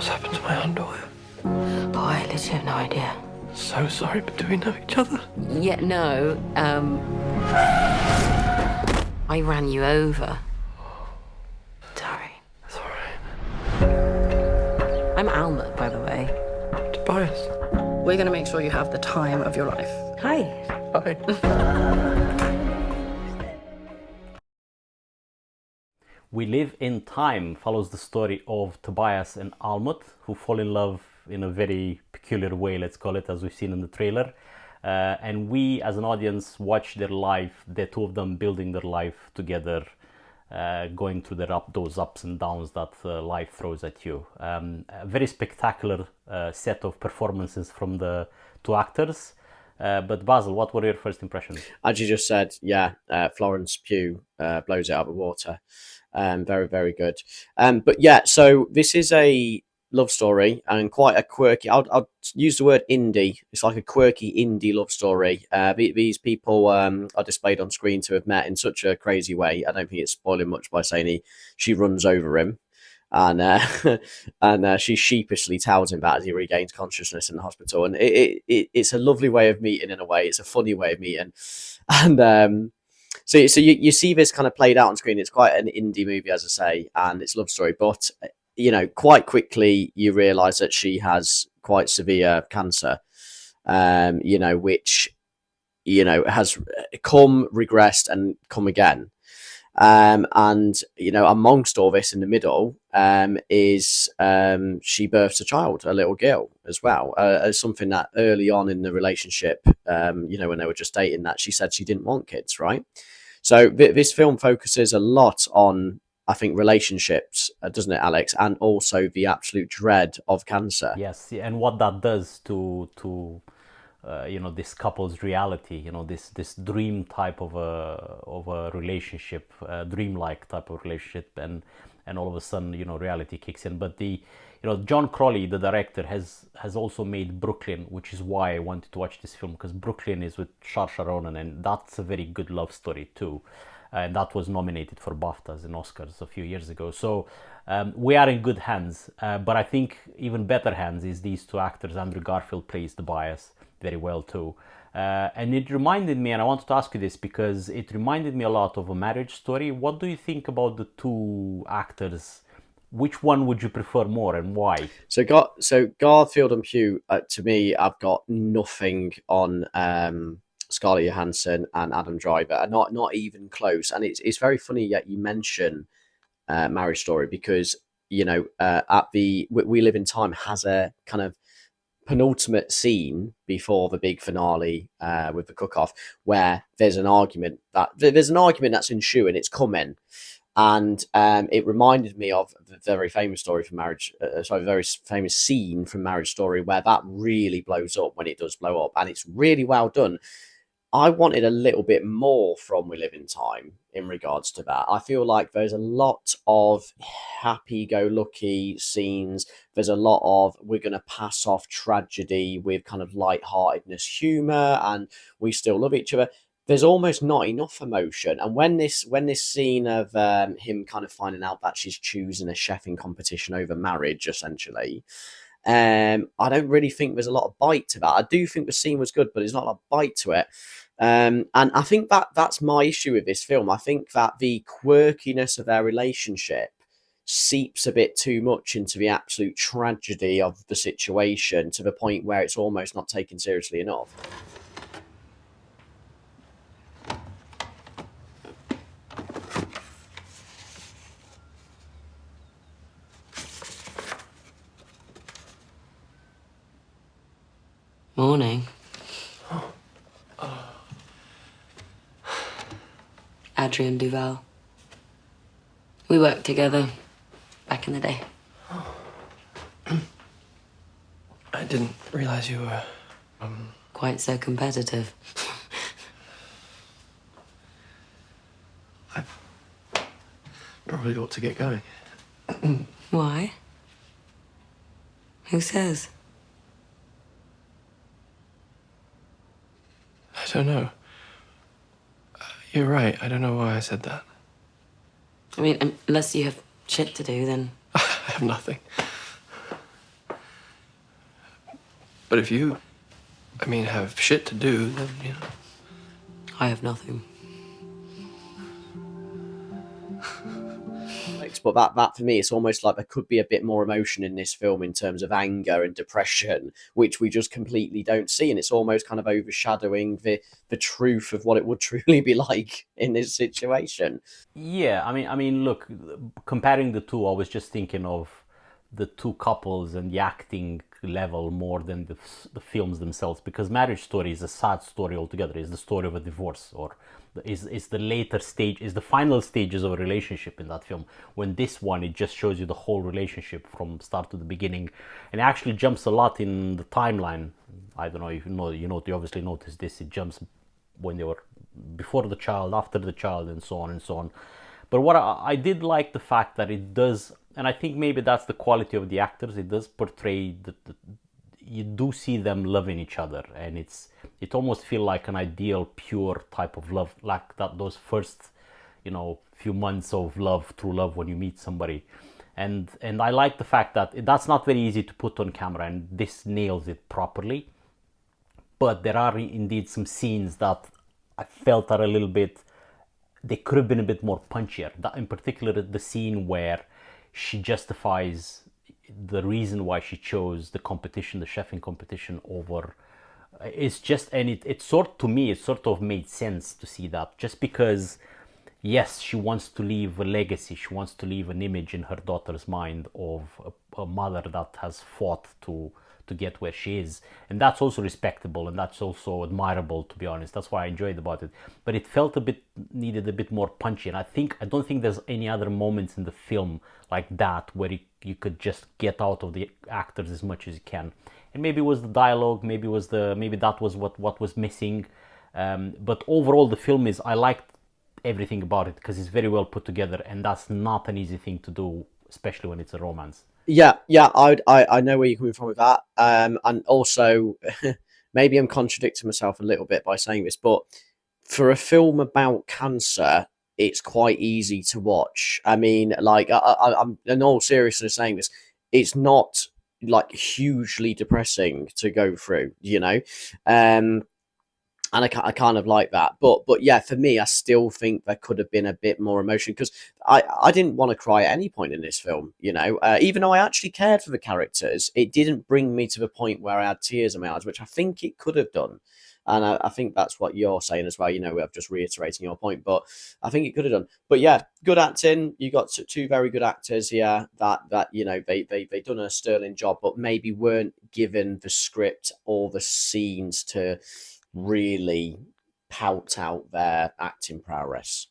happened to my underwear? Oh, I literally have no idea. So sorry, but do we know each other? Yeah, no, I ran you over. Sorry. It's all right. I'm Alma, by the way. Tobias. We're going to make sure you have the time of your life. Hi. Hi. We Live in Time follows the story of Tobias and Almut, who fall in love in a very peculiar way, let's call it, as we've seen in the trailer. And we, as an audience, watch their life, the two of them building their life together, going through those ups and downs that life throws at you. A very spectacular set of performances from the two actors. But Basil, what were your first impressions? As you just said, yeah, Florence Pugh blows it out of the water. Very, very good. But yeah, so this is a love story and quite a quirky, I'll use the word indie. It's like a quirky indie love story. These people are displayed on screen to have met in such a crazy way. I don't think it's spoiling much by saying she runs over him. And and she sheepishly tells him that as he regains consciousness in the hospital. And it's a lovely way of meeting in a way. It's a funny way of meeting. And so you see this kind of played out on screen. It's quite an indie movie, as I say, and it's a love story. But, you know, quite quickly you realise that she has quite severe cancer, you know, which, you know, has come, regressed and come again. And, you know, amongst all this in the middle is she births a child, a little girl as well, as something that early on in the relationship, you know, when they were just dating, that she said she didn't want kids, right? So this film focuses a lot on, I think, relationships, doesn't it, Alex? And also the absolute dread of cancer. Yes, and what that does to you know, this couple's reality, you know, this dream type of a relationship, dreamlike type of relationship, and all of a sudden, you know, reality kicks in. But you know, John Crowley, the director, has also made Brooklyn, which is why I wanted to watch this film, because Brooklyn is with Saoirse Ronan, and that's a very good love story too. And that was nominated for BAFTAs and Oscars a few years ago. So we are in good hands. But I think even better hands is these two actors. Andrew Garfield plays Tobias very well too. And it reminded me, and I wanted to ask you this because it reminded me a lot of A Marriage Story. What do you think about the two actors? Which one would you prefer more and why? So Garfield and Pugh, to me, I've got nothing on Scarlett Johansson and Adam Driver, not even close. And it's very funny yet you mention Marriage Story, because, you know, We Live in Time has a kind of penultimate scene before the big finale with the cook-off, where there's an argument that's ensuing, it's coming. And it reminded me of the very famous story from very famous scene from Marriage Story, where that really blows up when it does blow up, and it's really well done. I wanted a little bit more from We Live in Time in regards to that. I feel like there's a lot of happy-go-lucky scenes. There's a lot of, we're going to pass off tragedy with kind of lightheartedness, humour, and we still love each other. There's almost not enough emotion. And when this scene of him kind of finding out that she's choosing a chefing competition over marriage, essentially, I don't really think there's a lot of bite to that. I do think the scene was good, but there's not a lot of bite to it. And I think that's my issue with this film. I think that the quirkiness of their relationship seeps a bit too much into the absolute tragedy of the situation, to the point where it's almost not taken seriously enough. Morning. Adrian Duval. We worked together back in the day. I didn't realize you were... Quite so competitive. I probably ought to get going. Why? Who says? I don't know. You're right. I don't know why I said that. I mean, unless you have shit to do, then... I have nothing. But if you, I mean, have shit to do, then, you know. I have nothing. But that for me, it's almost like there could be a bit more emotion in this film in terms of anger and depression, which we just completely don't see, and it's almost kind of overshadowing the truth of what it would truly be like in this situation. Yeah, I mean, look, comparing the two, I was just thinking of the two couples and the acting level more than the films themselves, because Marriage Story is a sad story altogether. It's the story of a divorce, or is the later stage, is the final stages of a relationship in that film. When this one, it just shows you the whole relationship from start to the beginning, and it actually jumps a lot in the timeline. I don't know if you obviously noticed this. It jumps when they were before the child, after the child, and so on and so on. But what I did like the fact that it does, and I think maybe that's the quality of the actors. It does portray you do see them loving each other, and it almost feel like an ideal, pure type of love, like that those first, few months of love, true love, when you meet somebody. And I like the fact that that's not very easy to put on camera, and this nails it properly. But there are indeed some scenes that I felt are a little bit, they could have been a bit more punchier. That, in particular, the scene where she justifies the reason why she chose the competition, the chefing competition, over. It's just, and it sort of made sense to see that, just because, yes, she wants to leave a legacy, she wants to leave an image in her daughter's mind of a mother that has fought to get where she is, and that's also respectable, and that's also admirable, to be honest. That's why I enjoyed about it. But it felt needed a bit more punchy, and I don't think there's any other moments in the film like that where you could just get out of the actors as much as you can. And maybe it was the dialogue, maybe that was what was missing. But overall, the film I liked everything about it, because it's very well put together, and that's not an easy thing to do, especially when it's a romance. Yeah, I know where you're coming from with that. And also, maybe I'm contradicting myself a little bit by saying this, but for a film about cancer, it's quite easy to watch. I mean, like, I'm in all seriousness saying this, it's not like hugely depressing to go through, and I kind of like that. But yeah, for me, I still think there could have been a bit more emotion, because I didn't want to cry at any point in this film, even though I actually cared for the characters, it didn't bring me to the point where I had tears in my eyes, which I think it could have done. And I think that's what you're saying as well. I'm just reiterating your point, but I think it could have done. But yeah, good acting. You got two very good actors here that they done a sterling job, but maybe weren't given the script or the scenes to really pout out their acting prowess.